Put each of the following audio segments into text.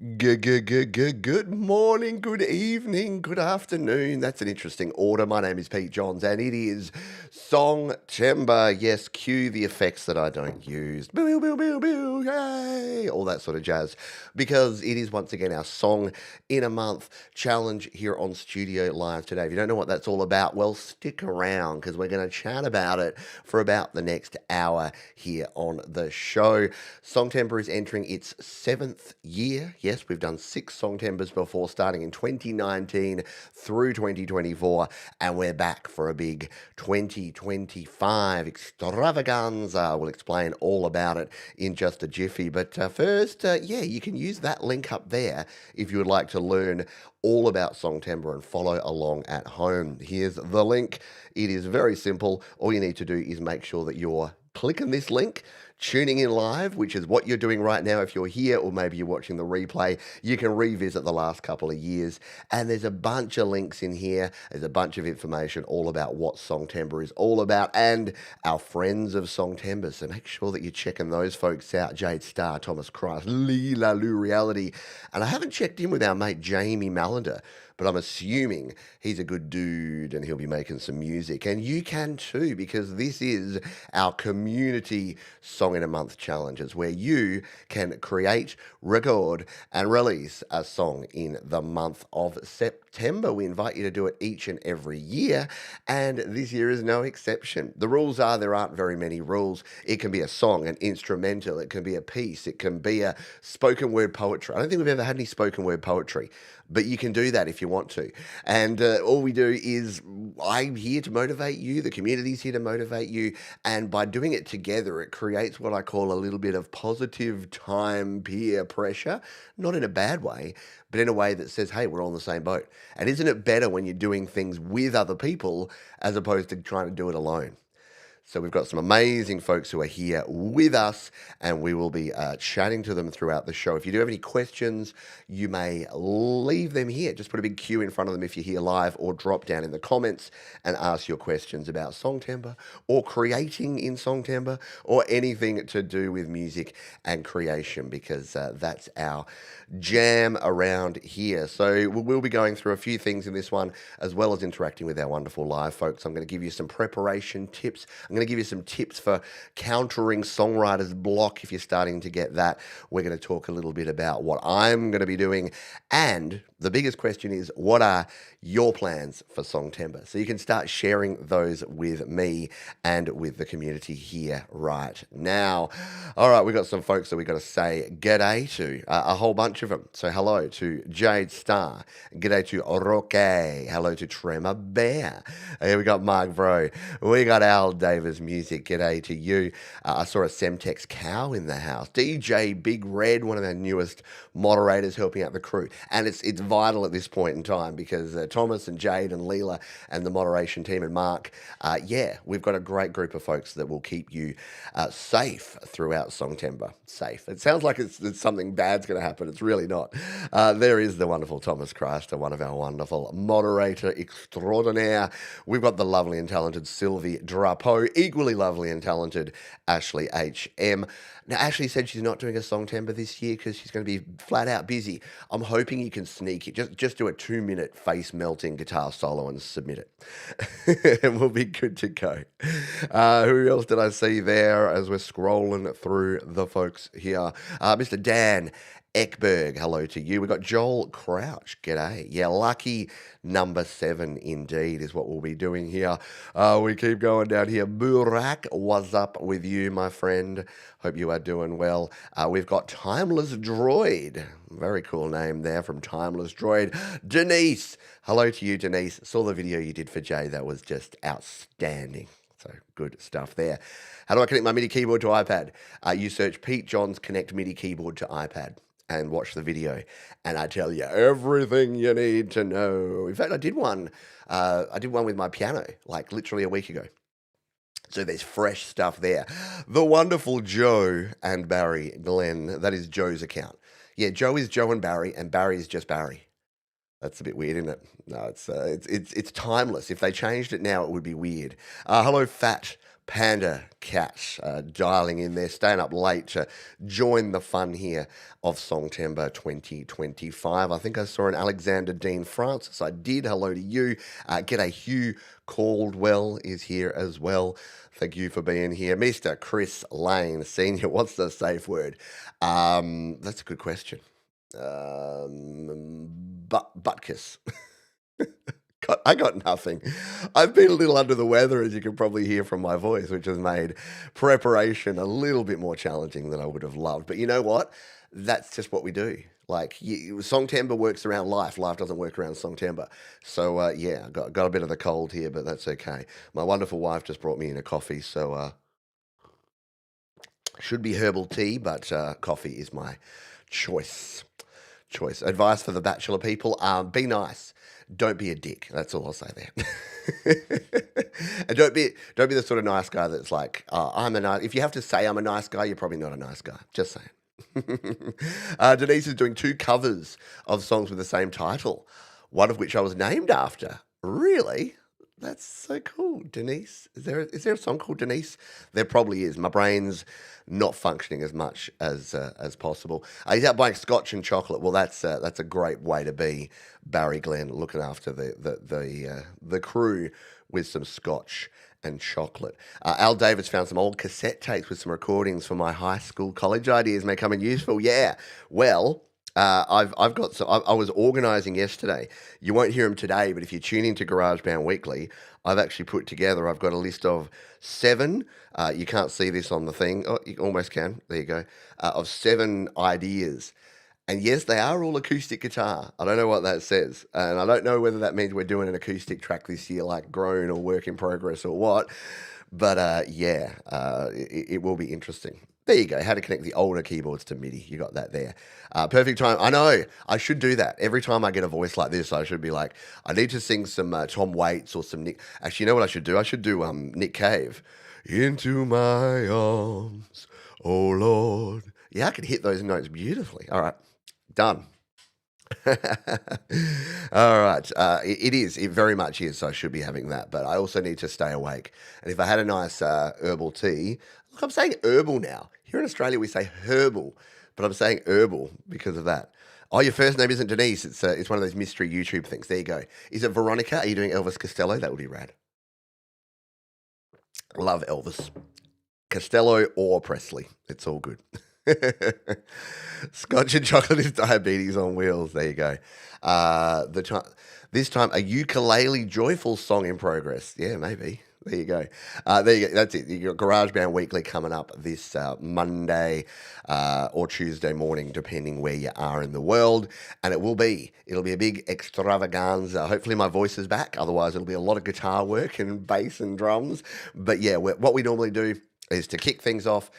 Good morning, good evening, good afternoon. That's an interesting order. My name is Pete Johns, and it is Songtember. Yes, cue the effects that I don't use. Boo, boo, boo, boo, yay! All that sort of jazz. Because it is once again our Song in a Month challenge here on Studio Live today. If you don't know what that's all about, well, stick around because we're going to chat about it for about the next hour here on the show. Songtember is entering its seventh year. Yes, we've done six Songtembers before, starting in 2019 through 2024, and we're back for a big 2025 extravaganza. We'll explain all about it in just a jiffy. But first, you can use that link up there if you would like to learn all about Songtember and follow along at home. Here's the link. It is very simple. All you need to do is make sure that you're clicking this link, tuning in live, which is what you're doing right now. If you're here, or maybe you're watching the replay, you can revisit the last couple of years. And there's a bunch of links in here. There's a bunch of information all about what Songtember is all about and our friends of Songtember. So make sure that you're checking those folks out. Jade Starr, Thomas Christ, Leela Lou Reality. And I haven't checked in with our mate Jamie Mallender, but I'm assuming he's a good dude and he'll be making some music. And you can too, because this is our community Song in a Month challenges, where you can create, record, and release a song in the month of September. We invite you to do it each and every year, and this year is no exception. The rules are there aren't very many rules. It can be a song, an instrumental, it can be a piece, it can be a spoken word poetry. I don't think we've ever had any spoken word poetry, but you can do that if you want to. And all we do is I'm here to motivate you, the community's here to motivate you, and by doing it together, it creates what I call a little bit of positive time peer pressure, not in a bad way, but in a way that says, hey, we're all in the same boat. And isn't it better when you're doing things with other people as opposed to trying to do it alone? So we've got some amazing folks who are here with us, and we will be chatting to them throughout the show. If you do have any questions, you may leave them here. Just put a big queue in front of them if you're here live, or drop down in the comments and ask your questions about Songtember or creating in Songtember or anything to do with music and creation, because that's our jam around here. So we'll be going through a few things in this one, as well as interacting with our wonderful live folks. I'm going to give you some preparation tips. I'm going to give you some tips for countering songwriter's block if you're starting to get that. We're going to talk a little bit about what I'm going to be doing. And the biggest question is, what are your plans for Songtember? So you can start sharing those with me and with the community here right now. All right, we've got some folks that we've got to say g'day to, a whole bunch of them. So hello to Jade Starr, g'day to Roque, hello to Tremor Bear. Here we got Mark Bro, we got Al Davis Music, g'day to you. I saw a Semtex cow in the house. DJ Big Red, one of our newest moderators, helping out the crew. And it's vital at this point in time because Thomas and Jade and Leela and the moderation team and Mark, we've got a great group of folks that will keep you safe throughout Songtember. Safe. It sounds like it's something bad's going to happen. It's really not. There is the wonderful Thomas Christ, one of our wonderful moderator extraordinaire. We've got the lovely and talented Sylvie Drapeau, equally lovely and talented Ashley H.M. Now, Ashley said she's not doing a Songtember this year because she's going to be flat out busy. I'm hoping you can sneak it. Just do a 2-minute face melting guitar solo and submit it. And we'll be good to go. Who else did I see there as we're scrolling through the folks here? Mr. Dan Ekberg, hello to you. We've got Joel Crouch, g'day. Yeah, lucky number 7 indeed is what we'll be doing here. We keep going down here. Burak, what's up with you, my friend? Hope you are doing well. We've got Timeless Droid. Very cool name there from Timeless Droid. Denise, hello to you, Denise. Saw the video you did for Jay. That was just outstanding. So good stuff there. How do I connect my MIDI keyboard to iPad? You search Pete Johns Connect MIDI keyboard to iPad and watch the video, and I tell you everything you need to know. In fact, I did one with my piano, like literally a week ago. So there's fresh stuff there. The wonderful Joe and Barry Glenn, that is Joe's account. Yeah, Joe is Joe and Barry is just Barry. That's a bit weird, isn't it? No, it's timeless. If they changed it now, it would be weird. Hello, Fat Panda Cat dialing in there, staying up late to join the fun here of Songtember 2025. I think I saw an Alexander Dean Francis. I did. Hello to you. G'day, Hugh Caldwell is here as well. Thank you for being here. Mr. Chris Lane, Senior, what's the safe word? That's a good question. Butt kiss. I got nothing. I've been a little under the weather, as you can probably hear from my voice, which has made preparation a little bit more challenging than I would have loved. But you know what? That's just what we do. Like, Songtember works around life. Life doesn't work around Songtember. So, yeah, got a bit of the cold here, but that's okay. My wonderful wife just brought me in a coffee, so should be herbal tea, but coffee is my choice. Advice for the bachelor people: be nice. Don't be a dick. That's all I'll say there. And don't be the sort of nice guy that's like, I'm a nice. If you have to say I'm a nice guy, you're probably not a nice guy. Just saying. Denise is doing 2 covers of songs with the same title, one of which I was named after. Really? That's so cool, Denise. Is there a song called Denise? There probably is. My brain's not functioning as much as possible. He's out buying scotch and chocolate. Well, that's a great way to be, Barry Glenn, looking after the crew with some scotch and chocolate. Al Davis found some old cassette tapes with some recordings for my high school college ideas may come in useful. Yeah, well. I've got some. I was organising yesterday. You won't hear them today, but if you tune into GarageBand Weekly, I've actually put together. I've got a list of 7. You can't see this on the thing. Oh, you almost can. There you go. Of 7 ideas, and yes, they are all acoustic guitar. I don't know what that says, and I don't know whether that means we're doing an acoustic track this year, like Grown or Work in Progress or what. But yeah, it will be interesting. There you go. How to connect the older keyboards to MIDI. You got that there. Perfect time. I know. I should do that. Every time I get a voice like this, I should be like, I need to sing some Tom Waits or some Nick. Actually, you know what I should do? I should do Nick Cave. Into my arms, oh Lord. Yeah, I could hit those notes beautifully. All right. Done. All right. It is. It very much is. So I should be having that. But I also need to stay awake. And if I had a nice herbal tea, look, I'm saying herbal now. Here in Australia, we say herbal, but I'm saying herbal because of that. Oh, your first name isn't Denise. It's one of those mystery YouTube things. There you go. Is it Veronica? Are you doing Elvis Costello? That would be rad. Love Elvis. Costello or Presley. It's all good. Scotch and chocolate is diabetes on wheels. There you go. This time a ukulele joyful song in progress. Yeah, maybe. There you go. There you go. That's it. You got GarageBand Weekly coming up this Monday or Tuesday morning, depending where you are in the world. And it'll be a big extravaganza. Hopefully my voice is back. Otherwise, it'll be a lot of guitar work and bass and drums. But yeah, what we normally do is to kick things off.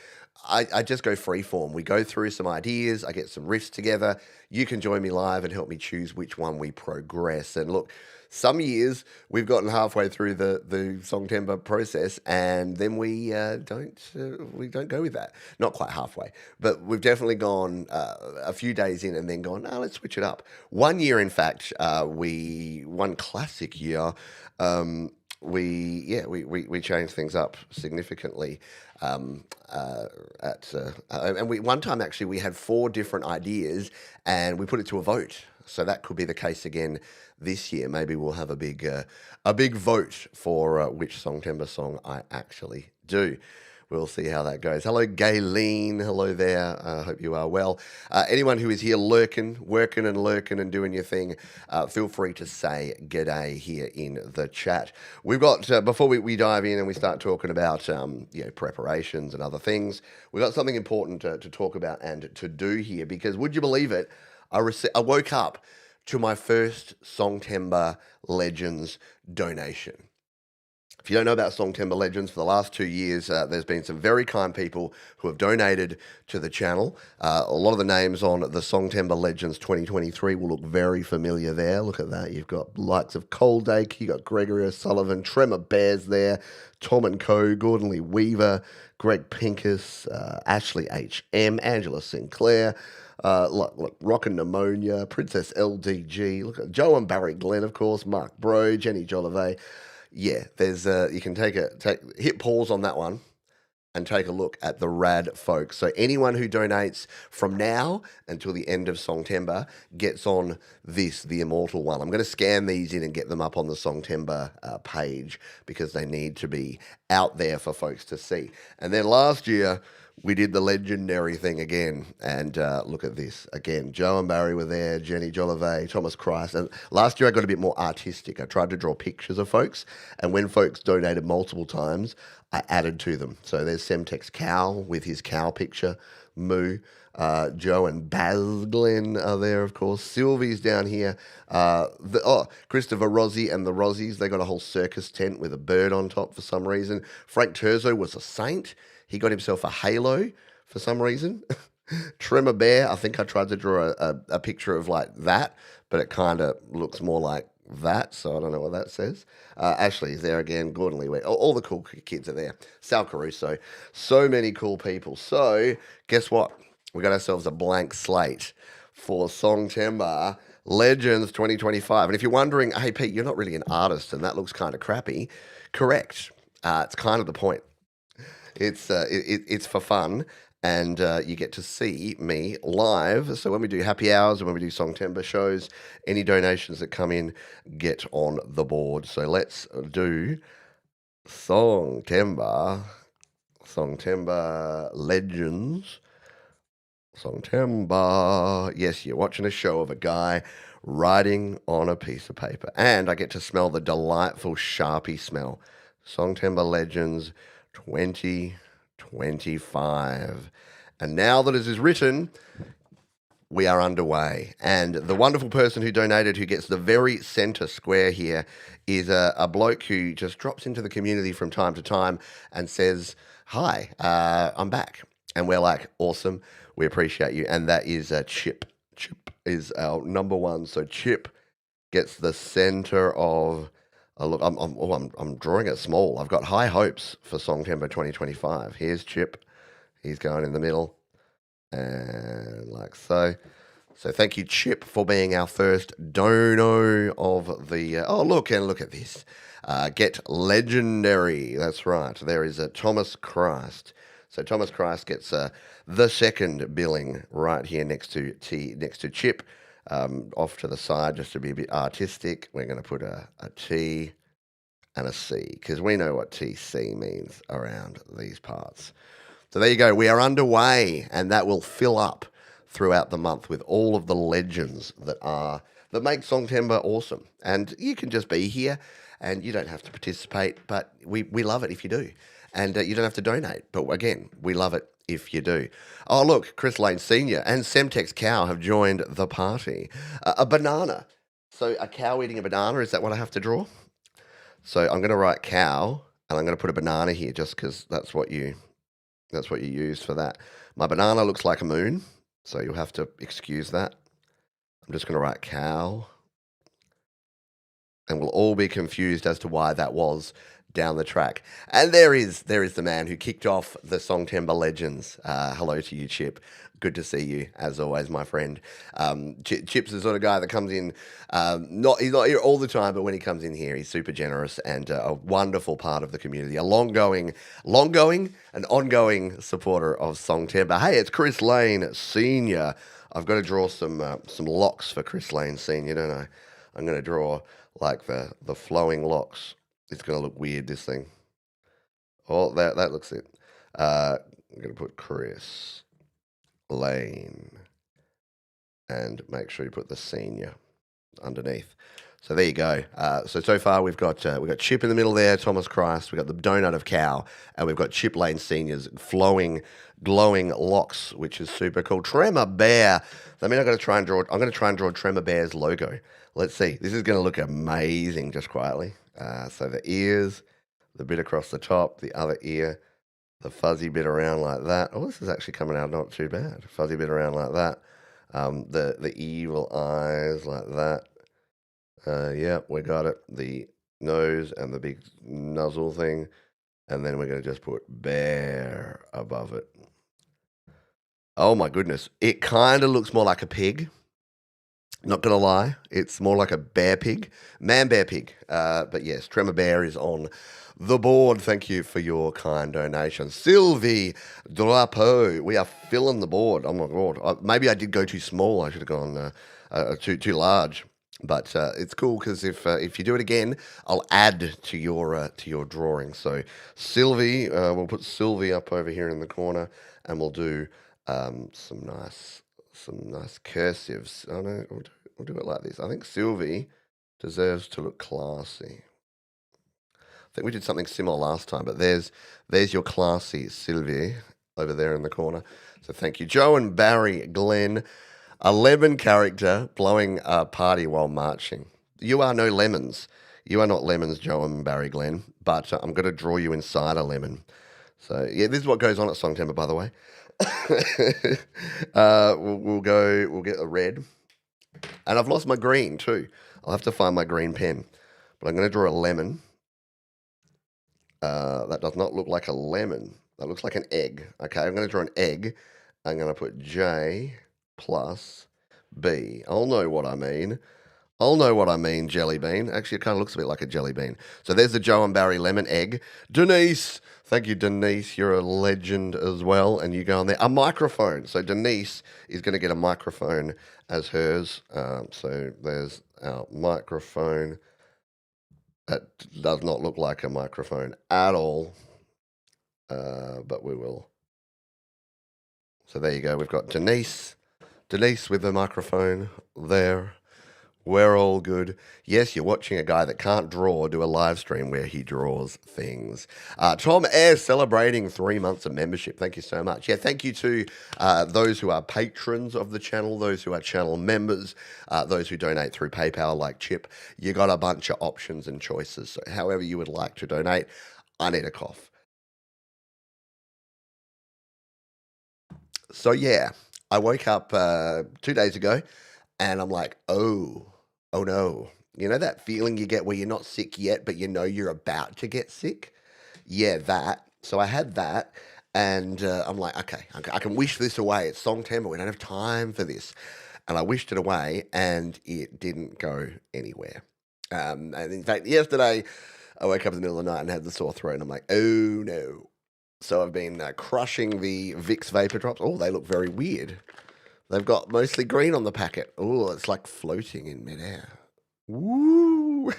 I just go free form. We go through some ideas. I get some riffs together. You can join me live and help me choose which one we progress. And look, some years we've gotten halfway through the Songtember process, and then we don't go with that. Not quite halfway, but we've definitely gone a few days in and then gone, no, let's switch it up. One year, in fact, one classic year. We changed things up significantly. And one time actually we had 4 different ideas and we put it to a vote. So that could be the case again this year. Maybe we'll have a big vote for which Songtember song I actually do. We'll see how that goes. Hello, Gayleen. Hello there. I hope you are well. Anyone who is here working and doing your thing, feel free to say g'day here in the chat. We've got, before we dive in and we start talking about preparations and other things, we've got something important to talk about and to do here, because would you believe it, I woke up to my first Songtember Legends donation. If you don't know about Songtember Legends, for the last 2 years, there's been some very kind people who have donated to the channel. A lot of the names on the Songtember Legends 2023 will look very familiar there. Look at that. You've got likes of Coldake, you've got Gregory O'Sullivan, Tremor Bears there, Tom and Co, Gordon Lee Weaver, Greg Pincus, Ashley H.M., Angela Sinclair, look, Rockin' Pneumonia, Princess LDG, look at Joe and Barry Glenn, of course, Mark Bro, Jenny Jolivet. Yeah, there's you can hit pause on that one and take a look at the rad folks. So anyone who donates from now until the end of Songtember gets on this, the immortal one. I'm going to scan these in and get them up on the Songtember page because they need to be out there for folks to see. And then last year, we did the legendary thing again, and look at this again. Joe and Barry were there, Jenny Jolivet, Thomas Christ. And last year I got a bit more artistic. I tried to draw pictures of folks, and when folks donated multiple times, I added to them. So there's Semtex Cal with his cow picture, Moo. Joe and Baz Glenn are there, of course. Sylvie's down here. Christopher Rossi and the Rossies, they got a whole circus tent with a bird on top for some reason. Frank Terzo was a saint. He got himself a halo for some reason. Tremor Bear, I think I tried to draw a picture of like that, but it kind of looks more like that, so I don't know what that says. Ashley's there again, Gordon Lee, all the cool kids are there. Sal Caruso, so many cool people. So guess what? We got ourselves a blank slate for Songtember Legends 2025. And if you're wondering, hey Pete, you're not really an artist and that looks kind of crappy, correct. It's kind of the point. It's for fun, and you get to see me live. So when we do happy hours and when we do Songtember shows, any donations that come in get on the board. So let's do Songtember Legends. Songtember. Yes, you're watching a show of a guy writing on a piece of paper, and I get to smell the delightful Sharpie smell. Songtember Legends 2025. And now that it is written, we are underway. And the wonderful person who donated, who gets the very center square here, is a bloke who just drops into the community from time to time and says, hi, I'm back. And we're like, awesome, we appreciate you. And that is Chip. Chip is our number one. So Chip gets the center of... look, I'm drawing it small. I've got high hopes for Songtember 2025. Here's Chip. He's going in the middle. And like so. So thank you, Chip, for being our first dono of the... look at this. Get legendary. That's right. There is a Thomas Christ. So Thomas Christ gets the second billing right here next to Chip. Off to the side, just to be a bit artistic, we're going to put a T and a C, because we know what TC means around these parts. So there you go. We are underway, and that will fill up throughout the month with all of the legends that make Songtember awesome. And you can just be here, and you don't have to participate, but we love it if you do. And you don't have to donate. But again, we love it if you do. Oh, look, Chris Lane Sr. and Semtex Cow have joined the party. A banana. So a cow eating a banana, is that what I have to draw? So I'm going to write cow, and I'm going to put a banana here just because that's what you use for that. My banana looks like a moon, so you'll have to excuse that. I'm just going to write cow. And we'll all be confused as to why that was down the track. And there is the man who kicked off the Songtember Legends. Hello to you, Chip. Good to see you, as always, my friend. Chip's the sort of guy that comes in, he's not here all the time, but when he comes in here, he's super generous and a wonderful part of the community. A long-going, and ongoing supporter of Songtember. Hey, it's Chris Lane Sr. I've got to draw some locks for Chris Lane Sr., don't I? I'm going to draw like the flowing locks. It's going to look weird, this thing. Oh, that looks it. I'm going to put Chris Lane and make sure you put the senior underneath. So there you go. So far we've got Chip in the middle there, Thomas Christ. We've got the donut of cow, and we've got Chip Lane Senior's flowing, glowing locks, which is super cool. Tremor Bear. I mean, I'm going to try and draw Tremor Bear's logo. Let's see. This is going to look amazing, just quietly. So the ears, the bit across the top, the other ear, the fuzzy bit around like that. Oh, this is actually coming out not too bad. Fuzzy bit around like that. The evil eyes like that. Yeah, we got it. The nose and the big nuzzle thing. And then we're going to just put bear above it. Oh my goodness. It kind of looks more like a pig. Not gonna lie, it's more like a bear pig, man bear pig. But yes, Tremor Bear is on the board. Thank you for your kind donation, Sylvie Drapeau. We are filling the board. Oh my god, maybe I did go too small. I should have gone too large. But it's cool because if you do it again, I'll add to your drawing. So Sylvie, we'll put Sylvie up over here in the corner, and we'll do some nice cursives. Oh no, we'll do it like this. I think Sylvie deserves to look classy. I think we did something similar last time, but there's your classy Sylvie over there in the corner. So thank you, Joe and Barry Glenn. A lemon character blowing a party while marching. You are no lemons. You are not lemons, Joe and Barry Glenn. But I'm going to draw you inside a lemon. So yeah, this is what goes on at Songtember, by the way. We'll get a red. And I've lost my green too. I'll have to find my green pen. But I'm going to draw a lemon. That does not look like a lemon. That looks like an egg. Okay, I'm going to draw an egg. I'm going to put J plus B. I'll know what I mean. Jelly bean. Actually, it kind of looks a bit like a jelly bean. So there's the Joe and Barry lemon egg. Denise, thank you, Denise. You're a legend as well. And you go on there. A microphone. So Denise is going to get a microphone as hers. So there's our microphone. That does not look like a microphone at all. But we will. So there you go. We've got Denise with the microphone there. We're all good. Yes, you're watching a guy that can't draw do a live stream where he draws things. Tom Ayres celebrating 3 months of membership. Thank you so much. Yeah, thank you to those who are patrons of the channel, those who are channel members, those who donate through PayPal like Chip. You got a bunch of options and choices. So however you would like to donate. I need a cough. So yeah, I woke up 2 days ago and I'm like, oh no. You know that feeling you get where you're not sick yet, but you know you're about to get sick? Yeah, that. So I had that, and I'm like, okay, I can wish this away. It's Songtember. We don't have time for this. And I wished it away, and it didn't go anywhere. And in fact, yesterday, I woke up in the middle of the night and had the sore throat, and I'm like, oh no. So I've been crushing the Vicks Vapor Drops. Oh, they look very weird. They've got mostly green on the packet. Oh, it's like floating in midair. Woo!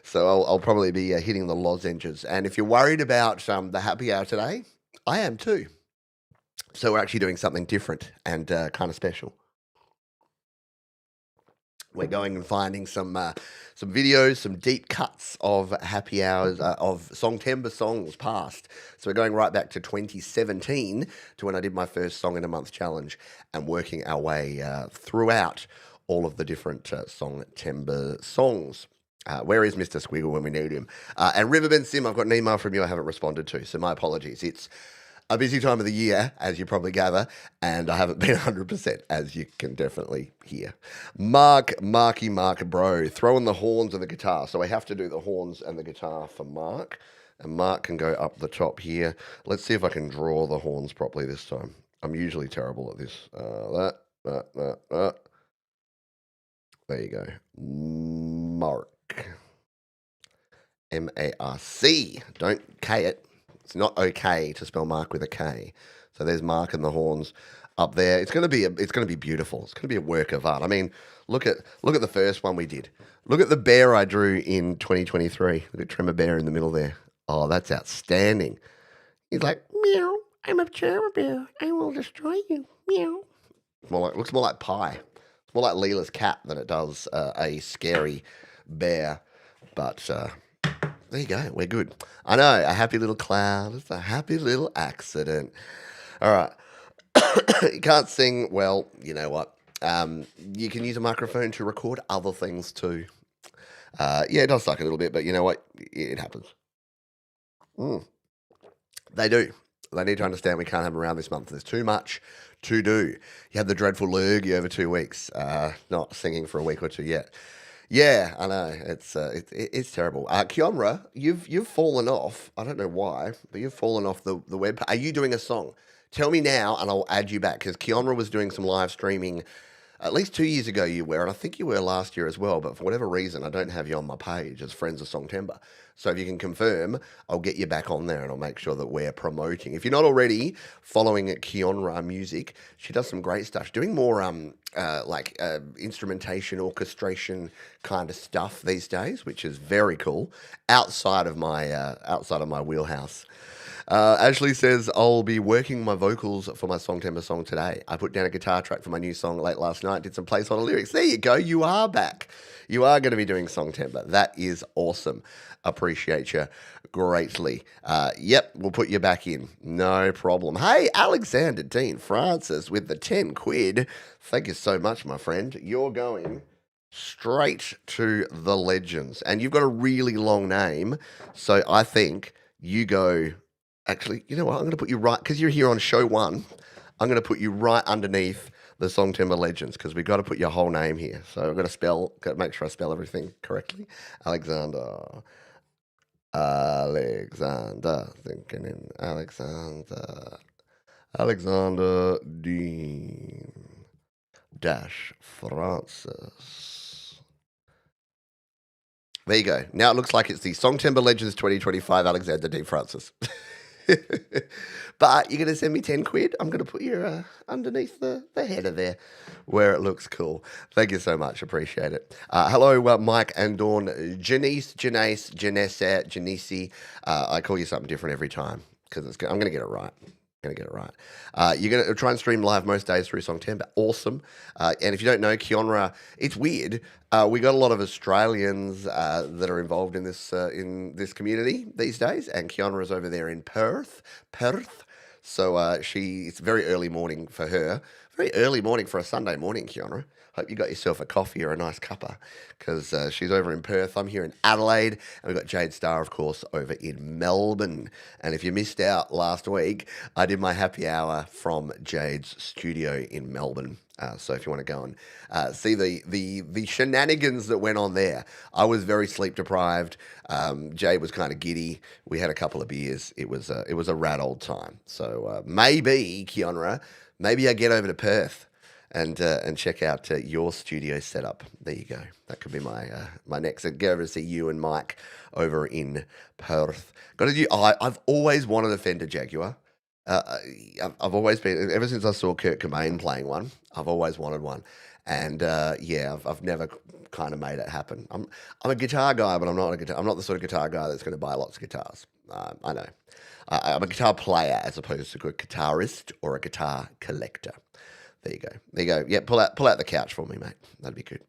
So I'll probably be hitting the lozenges. And if you're worried about the happy hour today, I am too. So we're actually doing something different and kind of special. We're going and finding some videos, some deep cuts of happy hours of Songtember songs past. So we're going right back to 2017 to when I did my first Song in a Month challenge and working our way throughout all of the different Songtember songs. Where is Mr. Squiggle when we need him? And Riverbend Sim, I've got an email from you I haven't responded to, so my apologies. It's a busy time of the year, as you probably gather, and I haven't been 100%, as you can definitely hear. Mark Bro, throwing the horns and the guitar. So I have to do the horns and the guitar for Mark, and Mark can go up the top here. Let's see if I can draw the horns properly this time. I'm usually terrible at this. That. There you go. Mark. M-A-R-C. Don't K it. It's not okay to spell Mark with a K. So there's Mark and the horns up there. It's going to be beautiful. It's going to be a work of art. I mean, look at the first one we did. Look at the bear I drew in 2023. Look at Tremor Bear in the middle there. Oh, that's outstanding. He's like, meow. I'm a Tremor Bear. I will destroy you. Meow. Looks more like pie. It's more like Leela's cat than it does a scary bear. But there you go. We're good. I know, a happy little cloud. It's a happy little accident. All right. You can't sing. Well, you know what? You can use a microphone to record other things too. Yeah, it does suck a little bit, but you know what? It happens. They do. They need to understand we can't have them around this month. There's too much to do. You had the dreadful lurgy over 2 weeks, not singing for a week or two yet. Yeah, I know. It's terrible. Kiomra, you've fallen off. I don't know why, but you've fallen off the web. Are you doing a song? Tell me now, and I'll add you back because Kiomra was doing some live streaming At least 2 years ago you were, and I think you were last year as well, but for whatever reason, I don't have you on my page as Friends of Songtember. So if you can confirm, I'll get you back on there and I'll make sure that we're promoting. If you're not already following Kionra Music, she does some great stuff. She's doing more instrumentation, orchestration kind of stuff these days, which is very cool. Outside of my wheelhouse. Ashley says, I'll be working my vocals for my Songtember song today. I put down a guitar track for my new song late last night, did some placeholder lyrics. There you go. You are back. You are going to be doing Songtember. That is awesome. Appreciate you greatly. Yep, we'll put you back in. No problem. Hey, Alexander Dean Francis with the 10 quid. Thank you so much, my friend. You're going straight to the legends. And you've got a really long name. So I think you go. Actually, you know what? I'm going to put you right, because you're here on show 1. I'm going to put you right underneath the Songtember Legends, because we've got to put your whole name here. So I've got to make sure I spell everything correctly. Alexander, thinking in Alexander Dean dash Francis. There you go. Now it looks like it's the Songtember Legends 2025 Alexander Dean Francis. But you're going to send me 10 quid. I'm going to put you underneath the header there where it looks cool. Thank you so much. Appreciate it. Hello, Mike and Dawn. Janice, Janisi. I call you something different every time because I'm going to get it right. You're going to try and stream live most days through Songtember. Awesome. And if you don't know, Kionra, it's weird. We got a lot of Australians that are involved in this community these days, and Kionra is over there in Perth. So it's very early morning for her. Very early morning for a Sunday morning, Kionra. Hope you got yourself a coffee or a nice cuppa, because she's over in Perth. I'm here in Adelaide, and we've got Jade Starr, of course, over in Melbourne. And if you missed out last week, I did my happy hour from Jade's studio in Melbourne. So if you want to go and see the shenanigans that went on there, I was very sleep deprived. Jade was kind of giddy. We had a couple of beers. It was a rad old time. So maybe, Kionra, maybe I get over to Perth and check out your studio setup. There you go. That could be my next. Go over to see you and Mike over in Perth. I've always wanted a Fender Jaguar. I've always been, ever since I saw Kurt Cobain playing one, I've always wanted one. And I've never kind of made it happen. I'm a guitar guy, but I'm not the sort of guitar guy that's going to buy lots of guitars. I know. I'm a guitar player as opposed to a guitarist or a guitar collector. There you go. Yeah, pull out the couch for me, mate. That'd be good.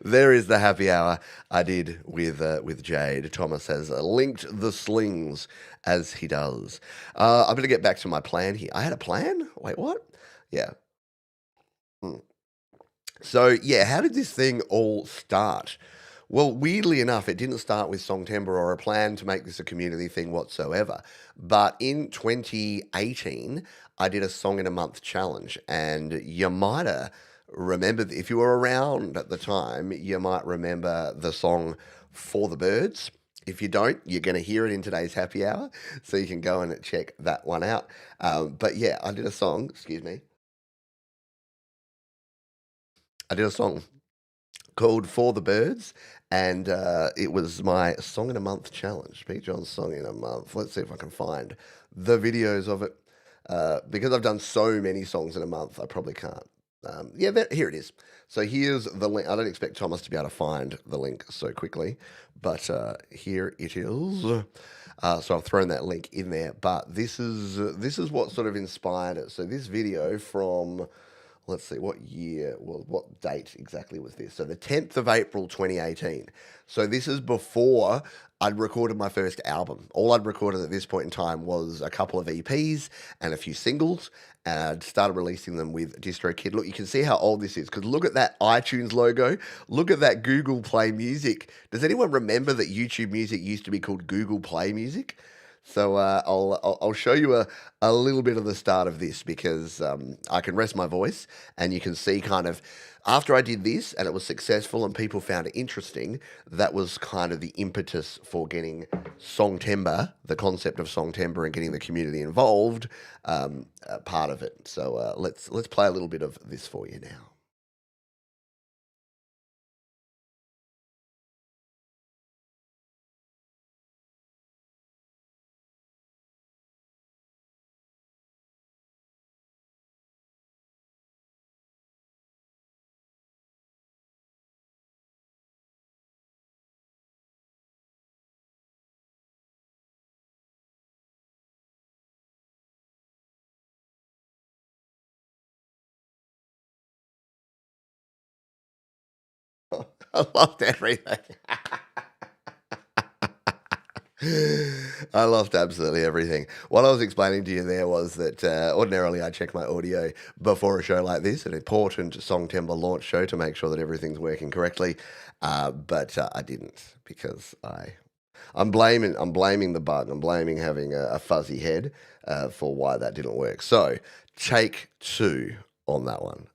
There is the happy hour I did with Jade. Thomas has linked the slings as he does. I'm going to get back to my plan here. I had a plan? Wait, what? Yeah. So, how did this thing all start? Well, weirdly enough, it didn't start with Songtember or a plan to make this a community thing whatsoever. But in 2018, I did a song in a month challenge, and you might have remembered, if you were around at the time, you might remember the song For the Birds. If you don't, you're going to hear it in today's happy hour, so you can go and check that one out. But yeah, I did a song, I did a song called For the Birds, and it was my Song in a Month challenge. Pete John's Song in a Month. Let's see if I can find the videos of it. Because I've done so many songs in a month, I probably can't. Here it is. So here's the link. I don't expect Thomas to be able to find the link so quickly, but here it is. So I've thrown that link in there. But this is what sort of inspired it. So this video from, let's see, what year, well, what date exactly was this? So the 10th of April, 2018. So this is before I'd recorded my first album. All I'd recorded at this point in time was a couple of EPs and a few singles, and I'd started releasing them with DistroKid. Look, you can see how old this is, because look at that iTunes logo. Look at that Google Play Music. Does anyone remember that YouTube Music used to be called Google Play Music? So I'll show you a little bit of the start of this, because I can rest my voice, and you can see kind of after I did this and it was successful and people found it interesting, that was kind of the impetus for getting Songtember, the concept of Songtember, and getting the community involved, part of it. So let's play a little bit of this for you now. I loved everything. I loved absolutely everything. What I was explaining to you there was that ordinarily I check my audio before a show like this, an important Songtember launch show, to make sure that everything's working correctly. But I didn't, because I'm blaming the button. I'm blaming having a fuzzy head for why that didn't work. So take two on that one.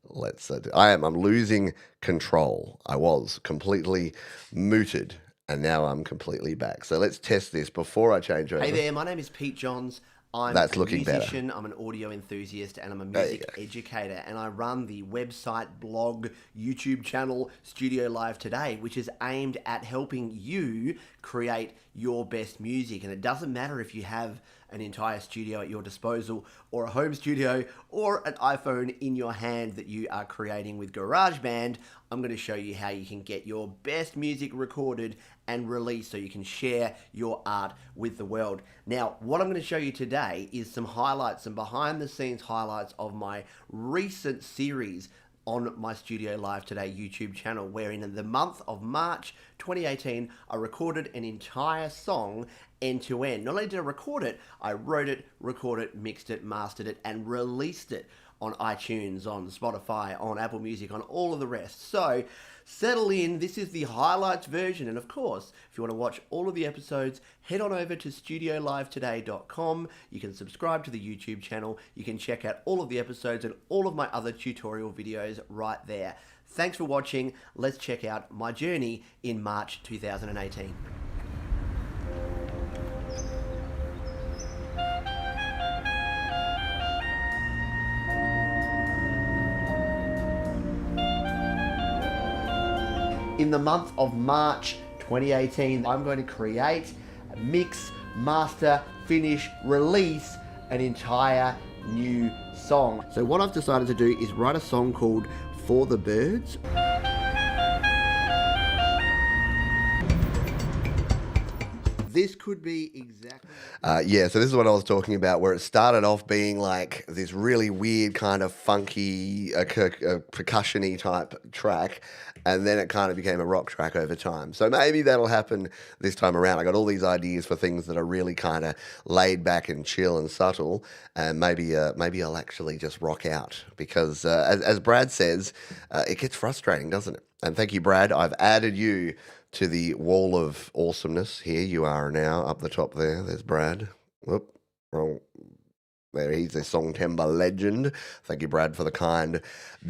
I'm losing control. I was completely mooted, and now I'm completely back. So let's test this before I change over. Hey there, my name is Pete Johns. I'm That's a looking better. musician, I'm an audio enthusiast, and I'm a There you music educator. And I run the website, blog, YouTube channel, Studio Live Today, which is aimed at helping you create your best music. And it doesn't matter if you have an entire studio at your disposal, or a home studio, or an iPhone in your hand that you are creating with GarageBand. I'm going to show you how you can get your best music recorded and released so you can share your art with the world. Now, what I'm going to show you today is some highlights, some behind the scenes highlights of my recent series on my Studio Live Today YouTube channel, where in the month of March 2018, I recorded an entire song end to end. Not only did I record it, I wrote it, recorded it, mixed it, mastered it, and released it on iTunes, on Spotify, on Apple Music, on all of the rest. So settle in, this is the highlights version. And of course, if you want to watch all of the episodes, head on over to studiolivetoday.com. You can subscribe to the YouTube channel. You can check out all of the episodes and all of my other tutorial videos right there. Thanks for watching. Let's check out my journey in March 2018. In the month of March 2018, I'm going to create, mix, master, finish, release an entire new song. So what I've decided to do is write a song called For the Birds. This could be exactly... so this is what I was talking about, where it started off being like this really weird kind of funky, percussion-y type track, and then it kind of became a rock track over time. So maybe that'll happen this time around. I got all these ideas for things that are really kind of laid back and chill and subtle, and maybe I'll actually just rock out, because as Brad says, it gets frustrating, doesn't it? And thank you, Brad. I've added you to the wall of awesomeness. Here you are now, up the top there. There's Brad. Whoop, wrong. There, he's a Songtember legend. Thank you, Brad, for the kind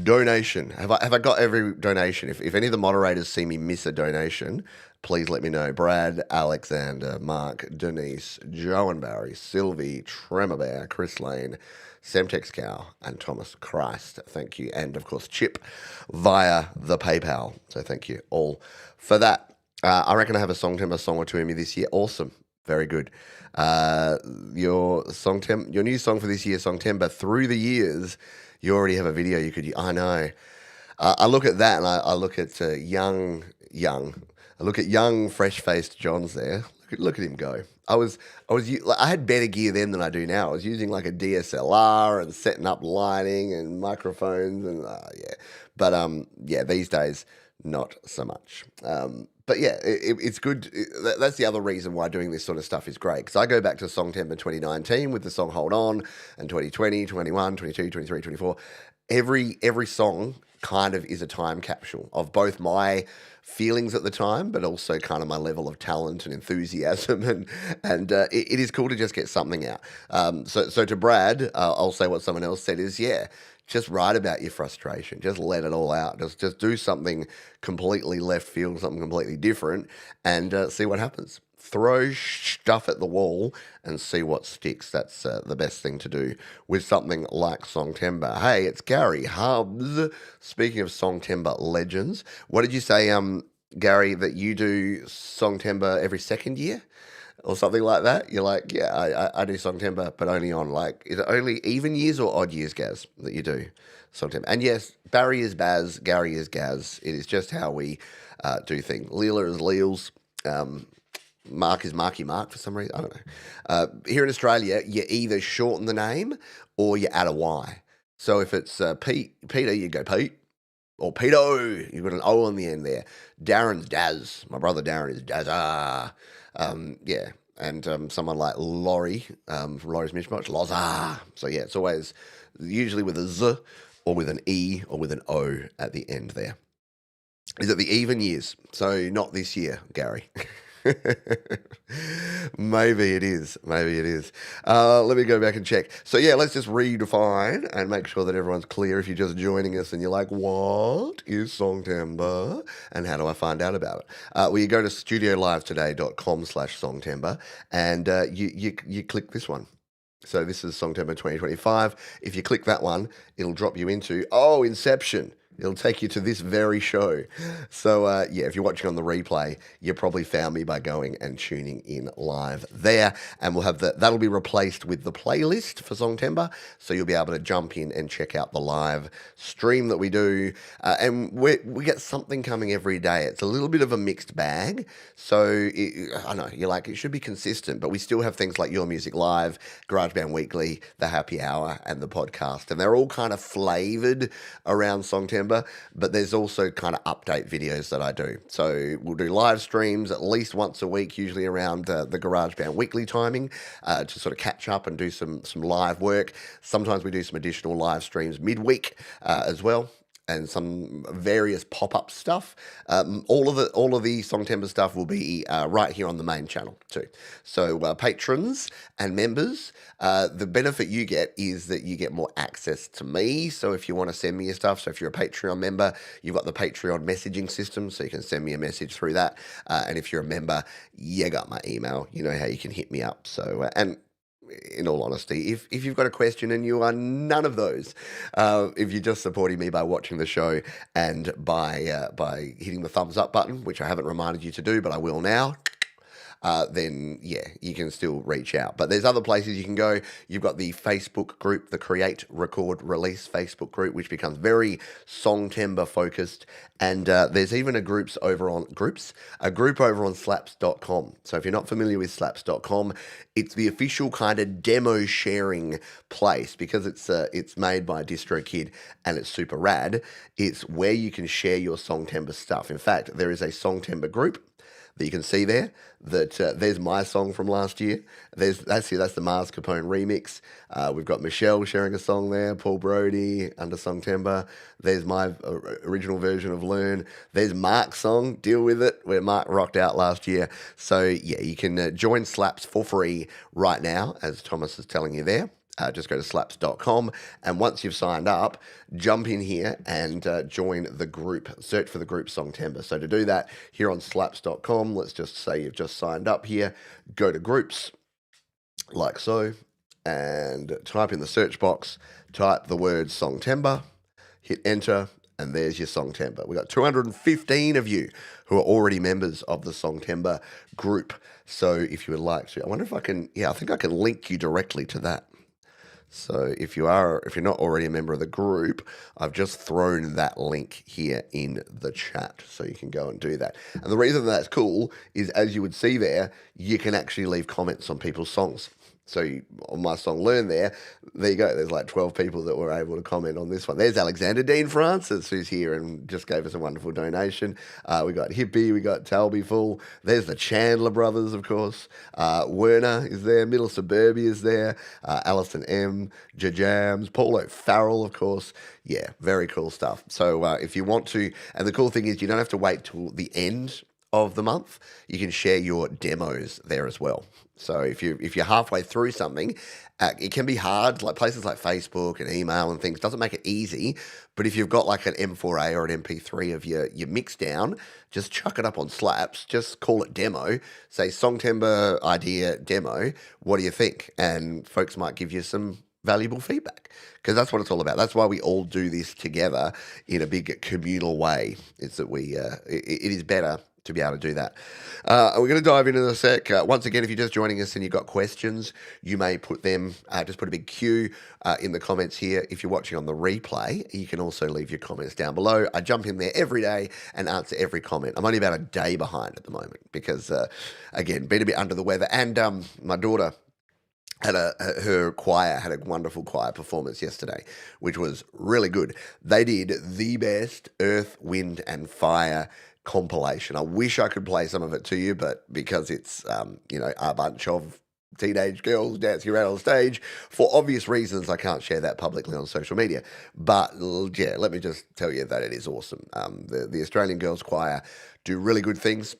donation. Have I got every donation? If any of the moderators see me miss a donation, please let me know. Brad, Alexander, Mark, Denise, Joe and Barry, Sylvie, Tremor Bear, Chris Lane, Semtex Cow, and Thomas Christ. Thank you. And, of course, Chip via the PayPal. So thank you all for that. I reckon I have a Songtember song or two in me this year. Awesome. Very good. Your new song for this year, Songtember, Through the Years, you already have a video you could... I know. I look at that, and I look at young. I look at young, fresh-faced Johns there. Look at him go. I had better gear then than I do now. I was using like a DSLR and setting up lighting and microphones and these days not so much. But yeah, it's good. That's the other reason why doing this sort of stuff is great, because I go back to Songtember 2019 with the song Hold On, and 2020, 21, 22, 23, 24. Every song kind of is a time capsule of both my feelings at the time, but also kind of my level of talent and enthusiasm, and it is cool to just get something out. So to Brad, I'll say what someone else said is, just write about your frustration. Just let it all out. Just do something completely left field, something completely different, and see what happens. Throw stuff at the wall and see what sticks. That's the best thing to do with something like Songtember. Hey, it's Gary Hubs. Speaking of Songtember Legends, what did you say, Gary, that you do Songtember every second year? Or something like that? You're like, I do Songtember, but only on, like, is it only even years or odd years, Gaz, that you do Songtember? And yes, Barry is Baz, Gary is Gaz. It is just how we do things. Leela is Leels. Mark is Marky Mark for some reason. I don't know. Here in Australia, you either shorten the name or you add a Y. So if it's Peter, you go Pete. Or Peter, you've got an O on the end there. Darren's Daz. My brother Darren is Dazza. Yeah. And someone like Laurie from Laurie's Mishmash, Loza. So yeah, it's always usually with a Z or with an E or with an O at the end there. Is it the even years? So not this year, Gary. Maybe it is. Maybe it is. Let me go back and check. So yeah, let's just redefine and make sure that everyone's clear. If you're just joining us and you're like, "What is Songtember? And how do I find out about it?" Well, you go to studiolivetoday.com/Songtember and you click this one. So this is Songtember 2025. If you click that one, it'll drop you into Inception. It'll take you to this very show. So, yeah, if you're watching on the replay, you probably found me by going and tuning in live there. And we'll have that'll be replaced with the playlist for Songtember. So you'll be able to jump in and check out the live stream that we do. And we get something coming every day. It's a little bit of a mixed bag. So, I know, you're like, it should be consistent. But we still have things like Your Music Live, GarageBand Weekly, The Happy Hour, and the podcast. And they're all kind of flavored around Songtember. But there's also kind of update videos that I do. So we'll do live streams at least once a week, usually around the GarageBand Weekly timing, to sort of catch up and do some live work. Sometimes we do some additional live streams midweek as well. And some various pop-up stuff. All of the Songtember stuff will be right here on the main channel too. So patrons and members, the benefit you get is that you get more access to me. So if you want to send me your stuff, so if you're a Patreon member, you've got the Patreon messaging system, so you can send me a message through that. And if you're a member, you got my email. You know how you can hit me up. So and in all honesty, if you've got a question and you are none of those, if you're just supporting me by watching the show and by hitting the thumbs up button, which I haven't reminded you to do, but I will now, then yeah, you can still reach out. But there's other places you can go. You've got the Facebook group, the Create, Record, Release Facebook group, which becomes very Songtember focused. And there's even a group over on slaps.com. So if you're not familiar with slaps.com, it's the official kind of demo sharing place because it's made by DistroKid and it's super rad. It's where you can share your Songtember stuff. In fact, there is a Songtember group that you can see there, that there's my song from last year. That's the Mars Capone remix. We've got Michelle sharing a song there, Paul Brody under Songtember. There's my original version of Learn. There's Mark's song, Deal With It, where Mark rocked out last year. So yeah, you can join Slaps for free right now, as Thomas is telling you there. Just go to slaps.com, and once you've signed up, jump in here and join the group. Search for the group Songtember. So to do that, here on slaps.com, let's just say you've just signed up here, go to groups, like so, and type in the search box, type the word Songtember, hit enter, and there's your Songtember. We've got 215 of you who are already members of the Songtember group. So if you would like to, I wonder if I can, I think I can link you directly to that. So if you're not already a member of the group, I've just thrown that link here in the chat, so you can go and do that. And the reason that's cool is, as you would see there, you can actually leave comments on people's songs. So on my song Learn there you go. There's like 12 people that were able to comment on this one. There's Alexander Dean Francis, who's here and just gave us a wonderful donation. We got Hippie, we got Talby Full. There's the Chandler brothers, of course. Werner is there. Middle Suburbia is there. Alison M, Jajams, Paulo Farrell, of course. Yeah, very cool stuff. So if you want to, and the cool thing is you don't have to wait till the end of the month. You can share your demos there as well. So if you're halfway through something, it can be hard. Like places like Facebook and email and things doesn't make it easy. But if you've got like an M4A or an MP3 of your mix down, just chuck it up on Slaps. Just call it demo. Say Songtember idea demo. What do you think? And folks might give you some valuable feedback, because that's what it's all about. That's why we all do this together in a big communal way. It's that it is better to be able to do that. We're going to dive into in a sec. Once again, if you're just joining us and you've got questions, you may put them, just put a big Q in the comments here. If you're watching on the replay, you can also leave your comments down below. I jump in there every day and answer every comment. I'm only about a day behind at the moment because, again, been a bit under the weather. And my daughter her choir had a wonderful choir performance yesterday, which was really good. They did the best Earth, Wind, and Fire compilation. I wish I could play some of it to you, but because it's a bunch of teenage girls dancing around on stage for obvious reasons, I can't share that publicly on social media. But yeah, let me just tell you that it is awesome. The Australian Girls Choir do really good things.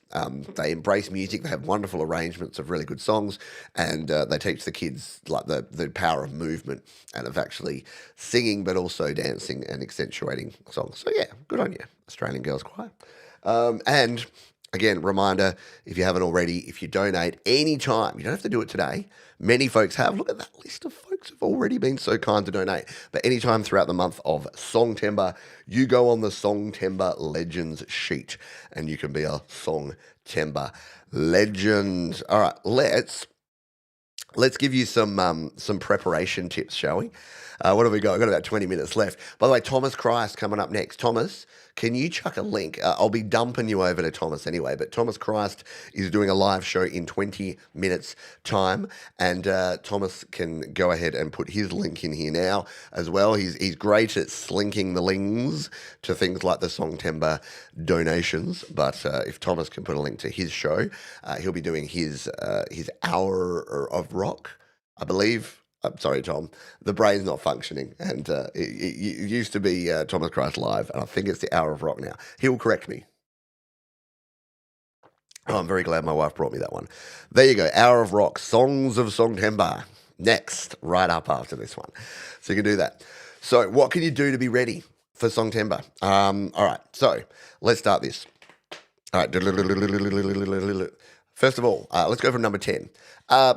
They embrace music. They have wonderful arrangements of really good songs, and they teach the kids like the power of movement and of actually singing, but also dancing and accentuating songs. So yeah, good on you, Australian Girls Choir. And again, reminder, if you haven't already, if you donate anytime, you don't have to do it today. Many folks have. Look at that list of folks who've already been so kind to donate. But anytime throughout the month of Songtember, you go on the Songtember Legends sheet and you can be a Songtember legend. All right, let's give you some preparation tips, shall we? What have we got? I've got about 20 minutes left. By the way, Thomas Christ coming up next. Thomas, can you chuck a link? I'll be dumping you over to Thomas anyway, but Thomas Christ is doing a live show in 20 minutes' time, and Thomas can go ahead and put his link in here now as well. He's great at slinking the links to things like the Songtember donations, but if Thomas can put a link to his show, he'll be doing his hour of rock, I believe. I'm sorry, Tom. The brain's not functioning, and it used to be Thomas Christ Live, and I think it's the Hour of Rock now. He'll correct me. Oh, I'm very glad my wife brought me that one. There you go, Hour of Rock, Songs of Songtember. Next, right up after this one. So you can do that. So what can you do to be ready for Songtember? All right, so let's start this. All right. First of all, let's go for number 10.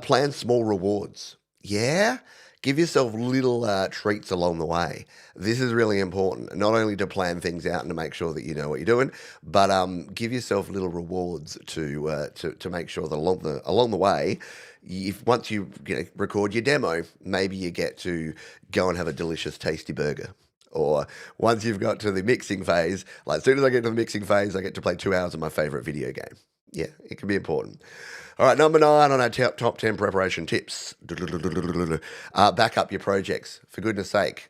Plan small rewards. Yeah? Give yourself little treats along the way. This is really important, not only to plan things out and to make sure that you know what you're doing, but give yourself little rewards to make sure that along the way, if once you record your demo, maybe you get to go and have a delicious, tasty burger. Or once you've got to the mixing phase, like as soon as I get to the mixing phase, I get to play 2 hours of my favorite video game. Yeah, it can be important. All right, number 9 on our top 10 preparation tips. Back up your projects, for goodness sake.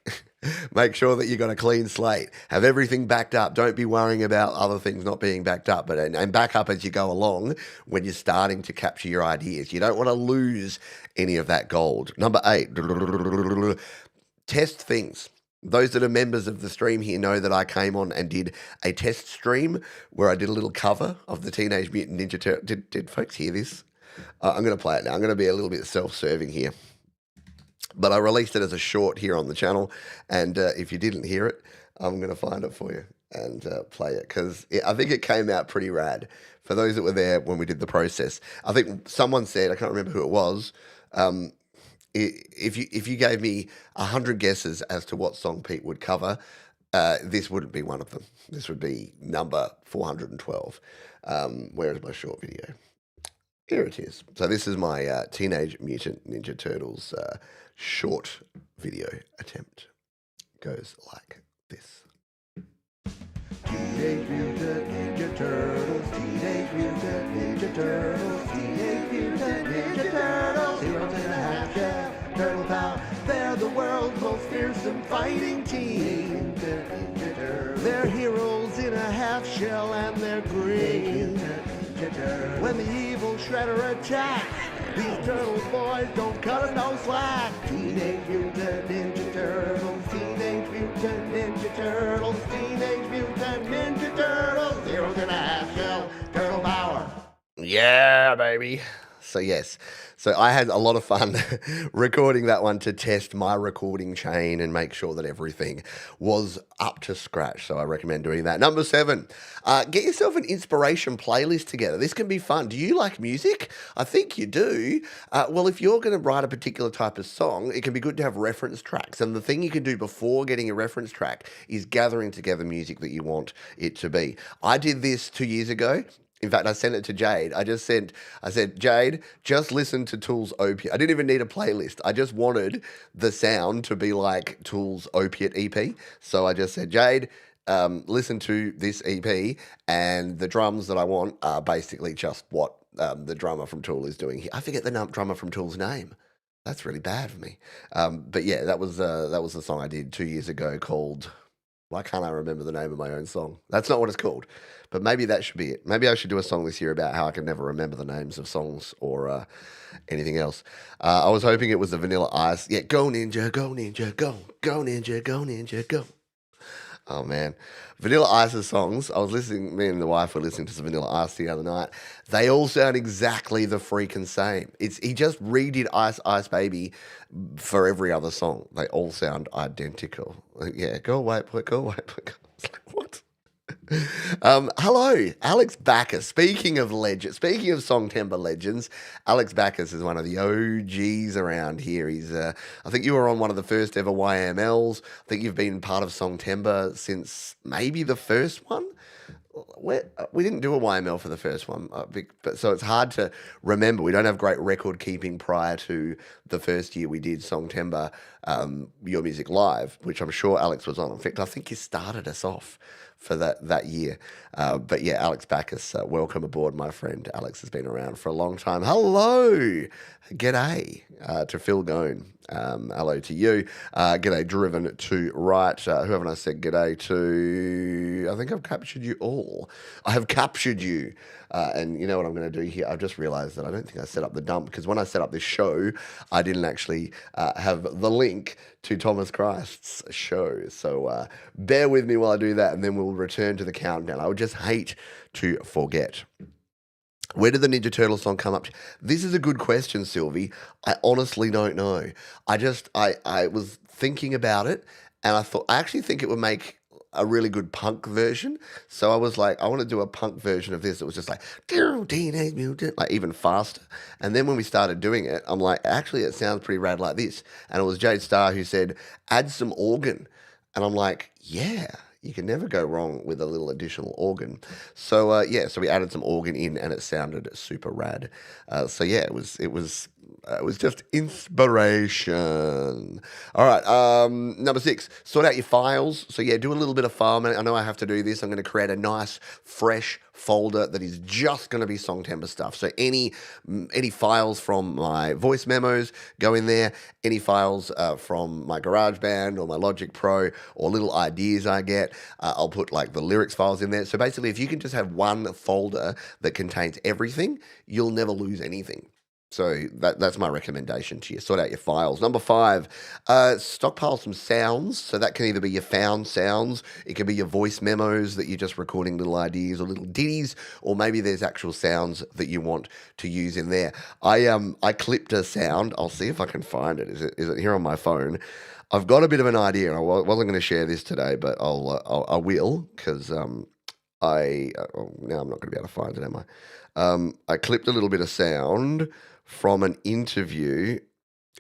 Make sure that you've got a clean slate. Have everything backed up. Don't be worrying about other things not being backed up, and back up as you go along when you're starting to capture your ideas. You don't want to lose any of that gold. Number 8, test things. Those that are members of the stream here know that I came on and did a test stream where I did a little cover of the Teenage Mutant Ninja Turtles. Did folks hear this? I'm going to play it now. I'm going to be a little bit self-serving here. But I released it as a short here on the channel. And if you didn't hear it, I'm going to find it for you and play it because I think it came out pretty rad. For those that were there when we did the process, I think someone said, I can't remember who it was, if you gave me 100 guesses as to what song Pete would cover, this wouldn't be one of them. This would be number 412. Where is my short video? Here it is. So this is my Teenage Mutant Ninja Turtles short video attempt. Goes like this. Teenage Mutant Ninja Turtles, Teenage Mutant Ninja Turtles, Teenage Mutant Ninja Turtles, heroes in a half shell, turtle power. They're the world's most fearsome fighting team. They're heroes in a half shell and they're green. When the evil Shredder attacks, these turtle boys don't cut no slack. Teenage Mutant Ninja Turtles, Teenage Mutant Ninja Turtles, Teenage Mutant Ninja Turtles, heroes in a half shell, turtle power. Yeah, baby. So yes, so I had a lot of fun recording that one to test my recording chain and make sure that everything was up to scratch. So I recommend doing that. Number 7, get yourself an inspiration playlist together. This can be fun. Do you like music? I think you do. Well, if you're going to write a particular type of song, it can be good to have reference tracks. And the thing you can do before getting a reference track is gathering together music that you want it to be. I did this 2 years ago. In fact, I sent it to Jade. I said, Jade, just listen to Tool's Opiate. I didn't even need a playlist. I just wanted the sound to be like Tool's Opiate EP. So I just said, Jade, listen to this EP, and the drums that I want are basically just what the drummer from Tool is doing here. I forget the drummer from Tool's name. That's really bad for me. But yeah, that was the song I did 2 years ago called. Why can't I remember the name of my own song? That's not what it's called. But maybe that should be it. Maybe I should do a song this year about how I can never remember the names of songs or anything else. I was hoping it was the Vanilla Ice. Yeah, go ninja, go ninja, go ninja, go ninja, go. Oh man, Vanilla Ice's songs. I was listening. Me and the wife were listening to some Vanilla Ice the other night. They all sound exactly the freaking same. It's he just redid Ice Ice Baby for every other song. They all sound identical. Like, yeah, go away, boy, go away, boy. It's like, what? Hello, Alex Backus. Speaking of legends, speaking of Songtember Legends, Alex Backus is one of the OGs around here. I think you were on one of the first ever YMLs. I think you've been part of Songtember since maybe the first one. We didn't do a YML for the first one, but so it's hard to remember. We don't have great record keeping prior to the first year we did Songtember, Your Music Live, which I'm sure Alex was on. In fact, I think you started us off for that year. But yeah, Alex Backus, welcome aboard, my friend. Alex has been around for a long time. Hello, g'day to Phil Gone. Hello to you. G'day, Driven to Right. Who haven't I said g'day to? I think I've captured you all. I have captured you. And you know what I'm going to do here? I've just realized that I don't think I set up the dump because when I set up this show, I didn't actually have the link to Thomas Christ's show. So bear with me while I do that and then we'll return to the countdown. I would just hate to forget. Where did the Ninja Turtle song come up? This is a good question, Sylvie. I honestly don't know. I was thinking about it and I actually think it would make a really good punk version. So I was like, I want to do a punk version of this. It was just like, Teenage Mutant, like even faster. And then when we started doing it, I'm like, actually, it sounds pretty rad like this. And it was Jade Starr who said, add some organ. And I'm like, yeah, you can never go wrong with a little additional organ. So yeah, so we added some organ in, and it sounded super rad. So yeah, it was just inspiration. All right, number 6, sort out your files. So yeah, do a little bit of file management. I know I have to do this. I'm going to create a nice, fresh folder that is just going to be Songtember stuff. So any files from my voice memos go in there. Any files from my GarageBand or my Logic Pro or little ideas I get, I'll put like the lyrics files in there. So basically, if you can just have one folder that contains everything, you'll never lose anything. So that's my recommendation to you. Sort out your files. Number 5, stockpile some sounds. So that can either be your found sounds, it can be your voice memos that you're just recording little ideas or little ditties, or maybe there's actual sounds that you want to use in there. I clipped a sound. I'll see if I can find it. Is it here on my phone? I've got a bit of an idea. I wasn't going to share this today, but I will because now I'm not going to be able to find it, am I? I clipped a little bit of sound from an interview.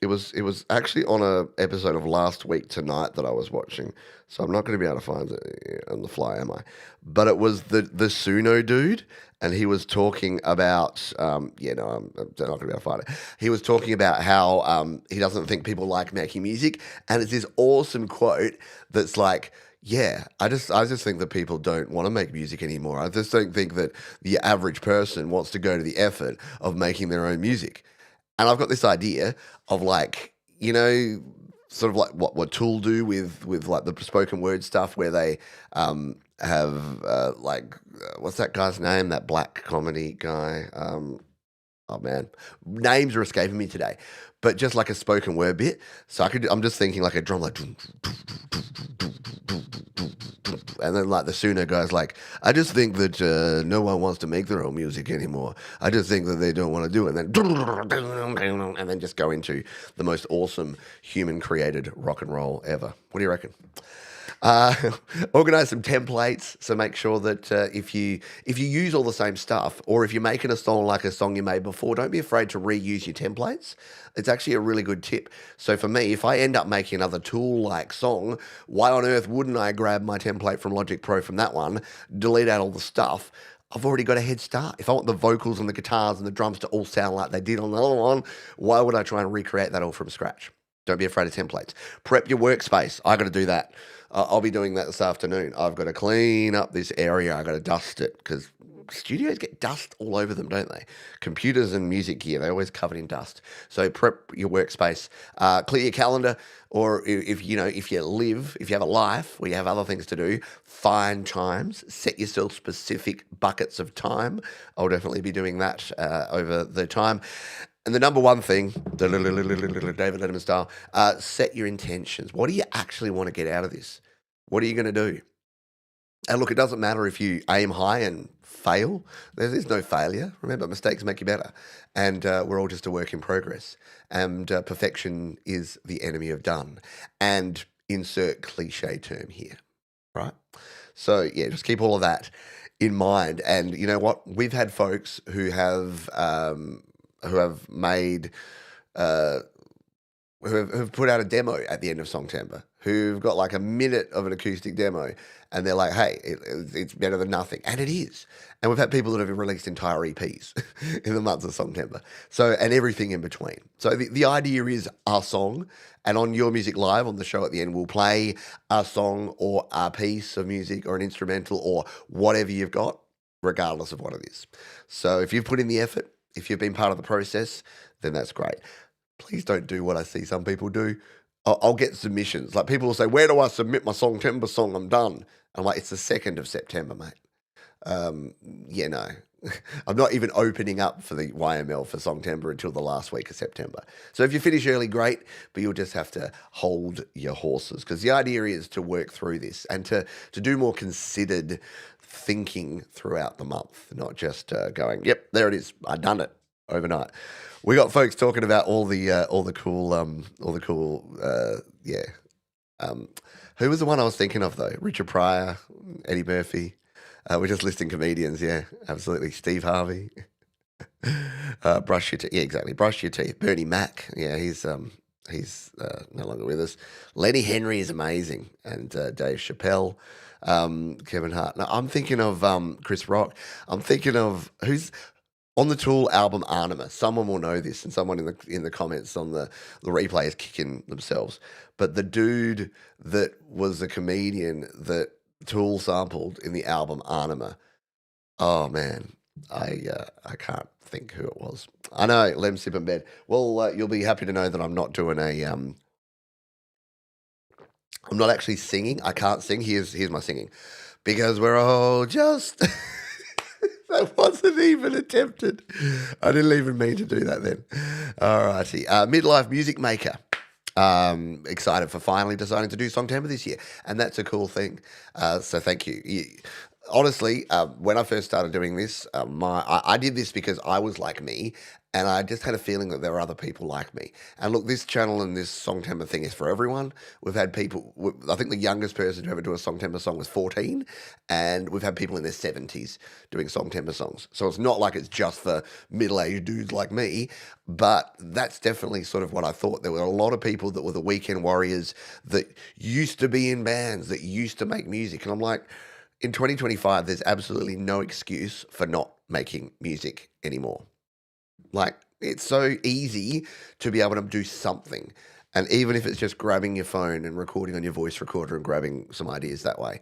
It was actually on a episode of Last Week Tonight that I was watching, so I'm not going to be able to find it on the fly, am I? But it was the Suno dude, and he was talking about I'm not going to be able to find it. He was talking about how he doesn't think people like making music, and it's this awesome quote that's like, yeah, I just think that people don't want to make music anymore. I just don't think that the average person wants to go to the effort of making their own music. And I've got this idea of like, sort of like what Tool do with like the spoken word stuff where they have what's that guy's name? That black comedy guy. Oh man, names are escaping me today. But just like a spoken word bit. So I'm just thinking like a drum like and then like the Suno guy's like, I just think that no one wants to make their own music anymore. I just think that they don't want to do it. And then just go into the most awesome human created rock and roll ever. What do you reckon? Organize some templates. So make sure that if you use all the same stuff, or if you're making a song like a song you made before, don't be afraid to reuse your templates. It's actually a really good tip. So for me, if I end up making another Tool-like song, why on earth wouldn't I grab my template from Logic Pro from that one, delete out all the stuff? I've already got a head start. If I want the vocals and the guitars and the drums to all sound like they did on the other one, why would I try and recreate that all from scratch? Don't be afraid of templates. Prep your workspace. I got to do that. I'll be doing that this afternoon. I've got to clean up this area. I got to dust it because studios get dust all over them, don't they? Computers and music gear, they're always covered in dust. So prep your workspace, clear your calendar, or if you know, if you have a life where you have other things to do, find times, set yourself specific buckets of time. I'll definitely be doing that over the time. And the number one thing, David Letterman style, set your intentions. What do you actually want to get out of this? What are you going to do? And look, it doesn't matter if you aim high and fail. There's no failure. Remember, mistakes make you better. And we're all just a work in progress. And perfection is the enemy of done. And insert cliche term here, right? So, yeah, just keep all of that in mind. And you know what? We've had folks who have made... who've put out a demo at the end of Songtember, who've got like a minute of an acoustic demo, and they're like, hey, it's better than nothing. And it is. And we've had people that have released entire EPs in the months of Songtember. So, and everything in between. So the idea is a song, and on Your Music Live, on the show at the end, we'll play a song or a piece of music or an instrumental or whatever you've got, regardless of what it is. So if you've put in the effort, if you've been part of the process, then that's great. Please don't do what I see some people do. I'll get submissions. Like people will say, where do I submit my Songtember song? I'm done. I'm like, it's the 2nd of September, mate. No. I'm not even opening up for the YML for Songtember until the last week of September. So if you finish early, great, but you'll just have to hold your horses, because the idea is to work through this and to do more considered thinking throughout the month, not just going, yep, there it is, I've done it overnight. We got folks talking about all the cool. Who was the one I was thinking of though? Richard Pryor, Eddie Murphy. We're just listing comedians. Yeah, absolutely. Steve Harvey. Brush your teeth. Yeah, exactly. Brush your teeth. Bernie Mac. Yeah, he's no longer with us. Lenny Henry is amazing, and Dave Chappelle. Kevin Hart. Now I'm thinking of Chris Rock. I'm thinking of who's on the Tool album Anima. Someone will know this, and someone in the comments on the replay is kicking themselves. But the dude that was the comedian that Tool sampled in the album Anima. Oh man, I can't think who it was. I know, Lem Sip in Bed. Well, you'll be happy to know that I'm not doing I'm not actually singing. I can't sing. Here's my singing. Because we're all just... That wasn't even attempted. I didn't even mean to do that then. All righty. Midlife Music Maker. Excited for finally deciding to do Songtember this year. And that's a cool thing. So thank you. Honestly, when I first started doing this, I did this because I was like me, and I just had a feeling that there were other people like me. And look, this channel and this Songtember thing is for everyone. We've had people, I think the youngest person to ever do a Songtember song was 14, and we've had people in their 70s doing Songtember songs. So it's not like it's just for middle-aged dudes like me, but that's definitely sort of what I thought. There were a lot of people that were the weekend warriors that used to be in bands, that used to make music. And I'm like, in 2025, there's absolutely no excuse for not making music anymore. Like, it's so easy to be able to do something. And even if it's just grabbing your phone and recording on your voice recorder and grabbing some ideas that way,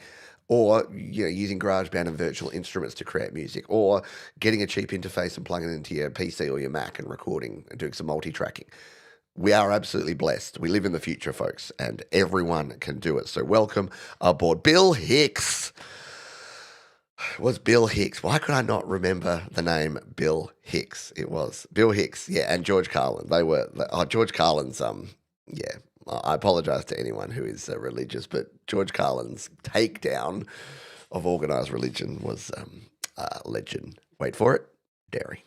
or using GarageBand and virtual instruments to create music, or getting a cheap interface and plugging it into your PC or your Mac and recording and doing some multi-tracking. We are absolutely blessed. We live in the future, folks, and everyone can do it. So welcome aboard. Bill Hicks. It was Bill Hicks. Why could I not remember the name Bill Hicks? It was Bill Hicks, yeah, and George Carlin. They were George Carlin's. I apologize to anyone who is religious, but George Carlin's takedown of organized religion was legend. Wait for it, dairy.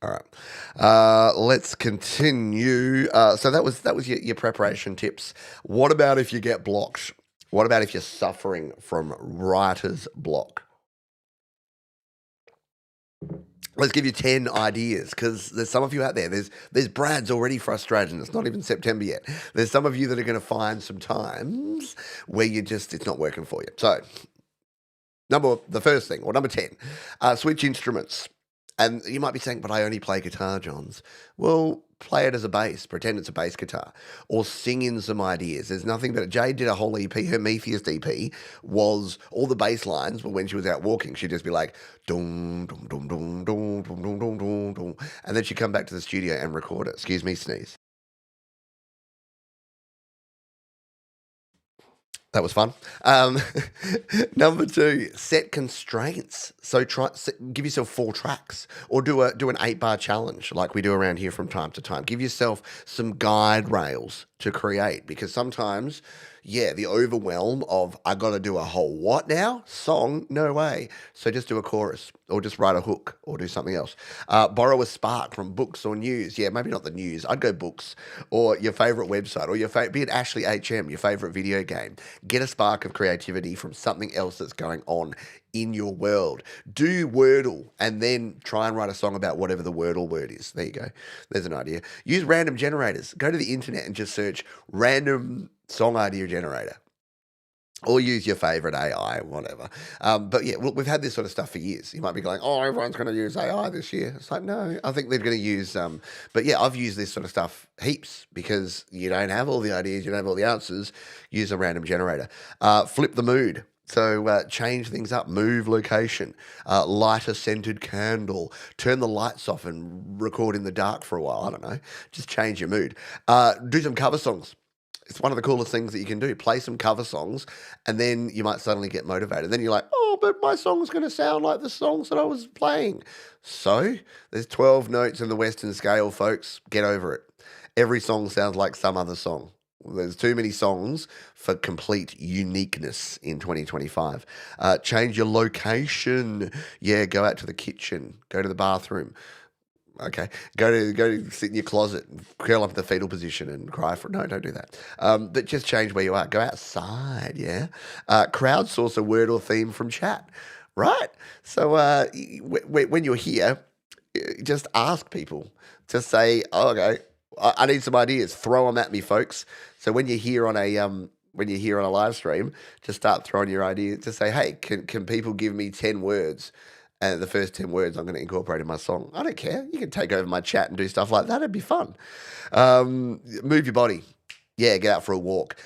All right, let's continue. So that was your preparation tips. What about if you get blocked? What about if you're suffering from writer's block? Let's give you 10 ideas, because there's some of you out there. There's Brad's already frustrated, and it's not even September yet. There's some of you that are going to find some times where it's not working for you. So, the first thing, or number 10, switch instruments. And you might be saying, but I only play guitar, Johns. Well, play it as a bass, pretend it's a bass guitar, or sing in some ideas. There's nothing better. Jade did a whole EP. Her Metheist EP was all the bass lines, but when she was out walking, she'd just be like, dum, dum, dum, dum, dum, dum, dum, dum, dum, dum. And then she'd come back to the studio and record it. Excuse me, sneeze. That was fun. Number 2, set constraints. So give yourself 4 tracks, or do an 8-bar challenge like we do around here from time to time. Give yourself some guide rails to create, because sometimes, the overwhelm of I got to do a whole what now song, no way. So just do a chorus, or just write a hook, or do something else. Borrow a spark from books or news. Yeah, maybe not the news. I'd go books, or your favorite website, or be it Ashley HM, your favorite video game. Get a spark of creativity from something else that's going on in your world. Do Wordle, and then try and write a song about whatever the Wordle word is. There you go. There's an idea. Use random generators. Go to the internet and just search random song idea generator. Or use your favorite AI, whatever. But yeah, we've had this sort of stuff for years. You might be going, oh, everyone's going to use AI this year. It's like, no, I think they're going to use, but yeah, I've used this sort of stuff heaps, because you don't have all the ideas, you don't have all the answers. Use a random generator. Flip the mood. So change things up, move location, light a scented candle, turn the lights off and record in the dark for a while. I don't know. Just change your mood. Do some cover songs. It's one of the coolest things that you can do. Play some cover songs, and then you might suddenly get motivated. Then you're like, oh, but my song's going to sound like the songs that I was playing. So there's 12 notes in the Western scale, folks. Get over it. Every song sounds like some other song. There's too many songs for complete uniqueness in 2025. Change your location. Yeah, go out to the kitchen. Go to the bathroom. Okay, go to sit in your closet, curl up in the fetal position and cry for. No, don't do that. But just change where you are. Go outside. Yeah. Crowdsource a word or theme from chat. Right. So when you're here, just ask people. Just say, oh, okay, I need some ideas. Throw them at me, folks. So when you're here on a live stream, just start throwing your ideas. Just say, hey, can people give me 10 words? And the first 10 words I'm going to incorporate in my song. I don't care. You can take over my chat and do stuff like that. It'd be fun. Move your body. Yeah, get out for a walk.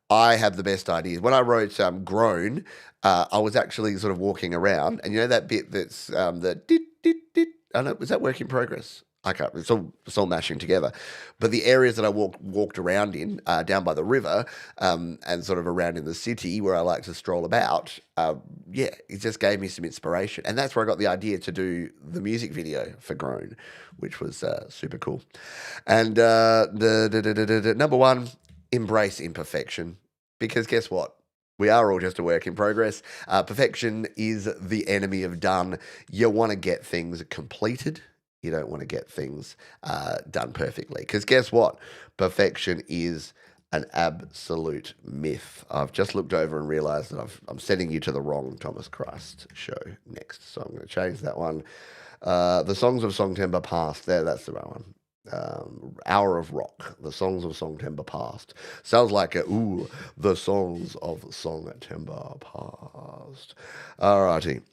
I have the best ideas. When I wrote Grown, I was actually sort of walking around. And you know that bit that's the dit, dit, dit? I don't know, was that work in progress? I can't. It's all mashing together. But the areas that I walked around in, down by the river, and sort of around in the city where I like to stroll about, it just gave me some inspiration, and that's where I got the idea to do the music video for Grown, which was super cool. And number 1, embrace imperfection, because guess what? We are all just a work in progress. Perfection is the enemy of done. You want to get things completed. You don't want to get things done perfectly, because guess what? Perfection is an absolute myth. I've just looked over and realized that I'm sending you to the wrong Thomas Christ show next. So I'm going to change that one. The Songs of Songtember Past. That's the right one. Hour of Rock. The Songs of Songtember Past. Sounds like the Songs of Songtember Past. Alrighty.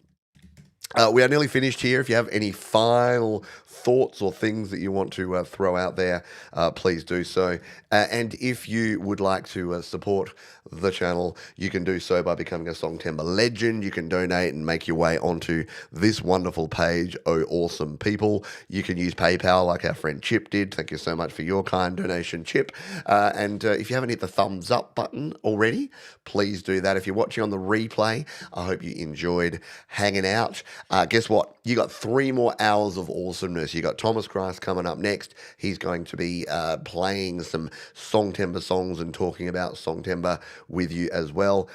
We are nearly finished here. If you have any final thoughts or things that you want to throw out there, please do so. And if you would like to support the channel, you can do so by becoming a Songtember Legend. You can donate and make your way onto this wonderful page. Oh, awesome people. You can use PayPal like our friend Chip did. Thank you so much for your kind donation, Chip. And if you haven't hit the thumbs up button already, please do that. If you're watching on the replay, I hope you enjoyed hanging out. Guess what? You got 3 more hours of awesomeness. You got Thomas Christ coming up next. He's going to be playing some Songtember songs and talking about Songtember with you as well.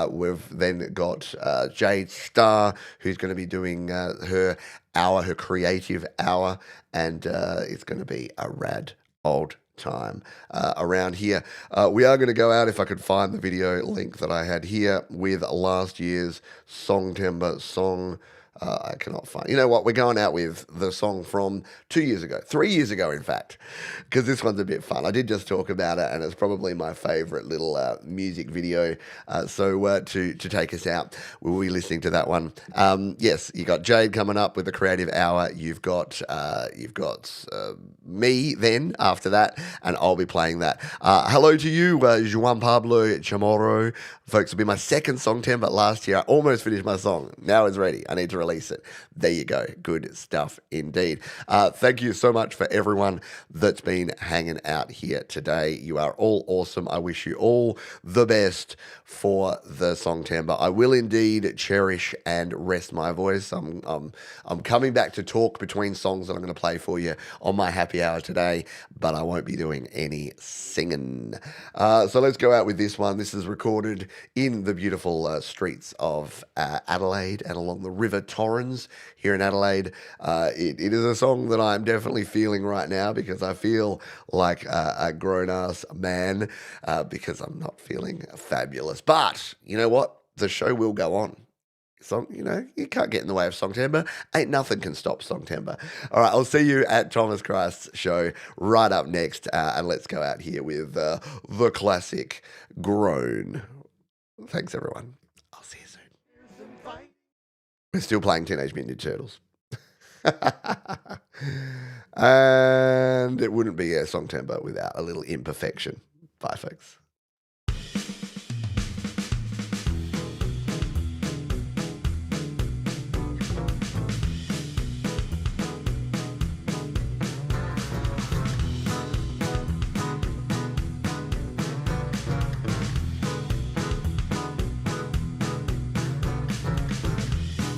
We've then got Jade Starr, who's going to be doing her creative hour, and it's going to be a rad old time around here. We are going to go out, if I could find the video link that I had here, with last year's Songtember song I cannot find. You know what? We're going out with the song from 2 years ago, 3 years ago, in fact, because this one's a bit fun. I did just talk about it, and it's probably my favourite little music video. To take us out, we'll be listening to that one. Yes, you got Jade coming up with the Creative Hour. You've got me then after that, and I'll be playing that. Hello to you, Juan Pablo Chamorro. Folks, it'll be my second Songtember. Last year I almost finished my song. Now it's ready. I need to release it. There you go. Good stuff indeed. Thank you so much for everyone that's been hanging out here today. You are all awesome. I wish you all the best for the Songtember. I will indeed cherish and rest my voice. I'm coming back to talk between songs that I'm going to play for you on my happy hour today, but I won't be doing any singing. So let's go out with this one. This is recorded in the beautiful streets of Adelaide and along the River Torrens here in Adelaide. It is a song that I'm definitely feeling right now because I feel like a grown-ass man because I'm not feeling fabulous. But you know what? The show will go on. You can't get in the way of Songtember. Ain't nothing can stop Songtember. All right, I'll see you at Thomas Christ's show right up next. And let's go out here with the classic Groan. Thanks, everyone. I'll see you soon. We're still playing Teenage Mutant Ninja Turtles. And it wouldn't be a Songtember without a little imperfection. Bye, folks.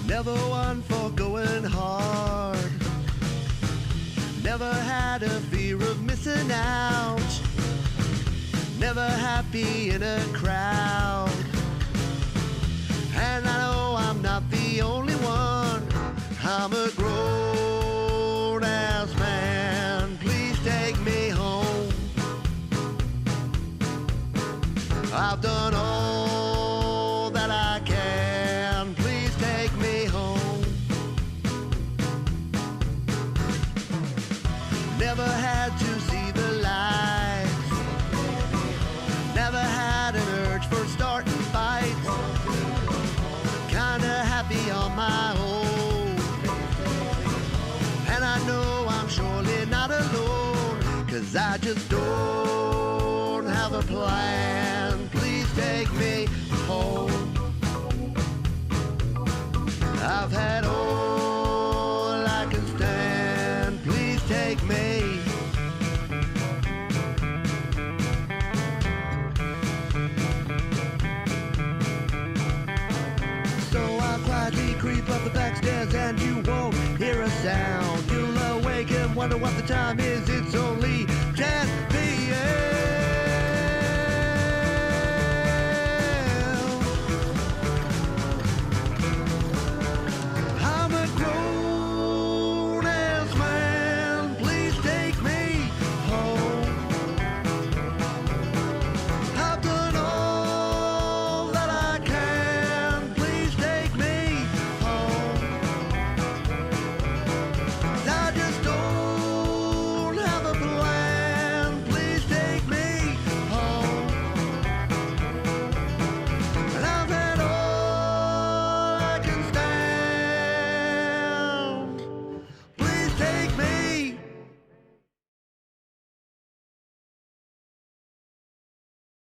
Never one for going hard. Never had a fear of missing out. Never happy in a crowd. And I know I'm not the only one. I'm a grown-ass man. Please take me home. I've done all that I can. Please take me home. Never had to see the lights. Never had an urge for starting fights. Kinda happy on my own. And I know I'm surely not alone. 'Cause I just don't have a plan. Please take me home. I've had all I can stand. Please take me. So I quietly creep up the back